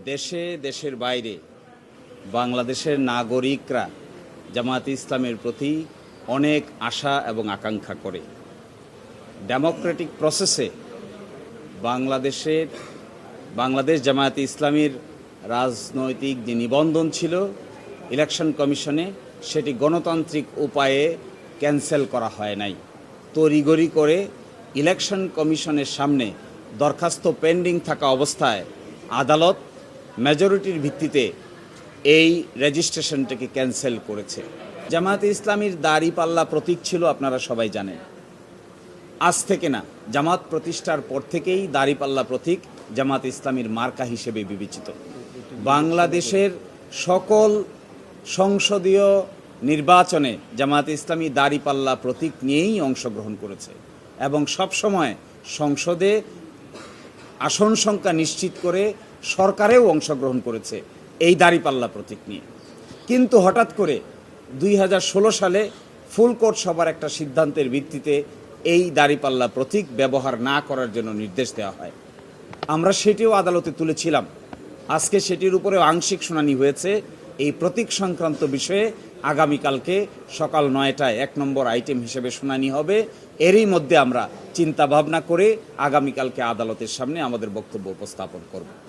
দেশে দেশের বাইরে বাংলাদেশের নাগরিকরা জামায়াতে ইসলামের প্রতি অনেক আশা এবং আকাঙ্ক্ষা করে। ডেমোক্রেটিক প্রসেসে বাংলাদেশ জামায়াতে ইসলামীর রাজনৈতিক যে নিবন্ধন ছিল ইলেকশন কমিশনে, সেটি গণতান্ত্রিক উপায়ে ক্যান্সেল করা হয় নাই। তড়িঘড়ি করে ইলেকশন কমিশনের সামনে দরখাস্ত পেন্ডিং থাকা অবস্থায় আদালত মেজরিটির ভিত্তিতে এই রেজিস্ট্রেশনটাকে ক্যান্সেল করেছে। জামায়াতে ইসলামীর দাড়িপাল্লা প্রতীক ছিল, আপনারা সবাই জানেন। আজ থেকে না, জামাত প্রতিষ্ঠার পর থেকেই দাড়িপাল্লা প্রতীক জামায়াতে ইসলামীর মার্কা হিসেবে বিবেচিত। বাংলাদেশের সকল সংসদীয় নির্বাচনে জামায়াতে ইসলামী দাড়িপাল্লা প্রতীক নিয়েই অংশগ্রহণ করেছে এবং সবসময় সংসদে আসন সংখ্যা নিশ্চিত করে সরকারেও অংশগ্রহণ করেছে এই দাড়িপাল্লা প্রতীক নিয়ে। কিন্তু হঠাৎ করে 2016 সালে ফুল কোর্ট সভার একটা সিদ্ধান্তের ভিত্তিতে এই দাড়িপাল্লা প্রতীক ব্যবহার না করার জন্য নির্দেশ দেওয়া হয়। আমরা সেটিও আদালতে তুলেছিলাম। আজকে সেটির উপরে আংশিক শুনানি হয়েছে। এই প্রতীক সংক্রান্ত বিষয়ে আগামীকালকে সকাল 9টায় 1 নম্বর আইটেম হিসেবে শুনানি হবে। এরই মধ্যে আমরা চিন্তা ভাবনা করে আগামীকালকে আদালতের সামনে আমাদের বক্তব্য উপস্থাপন করব।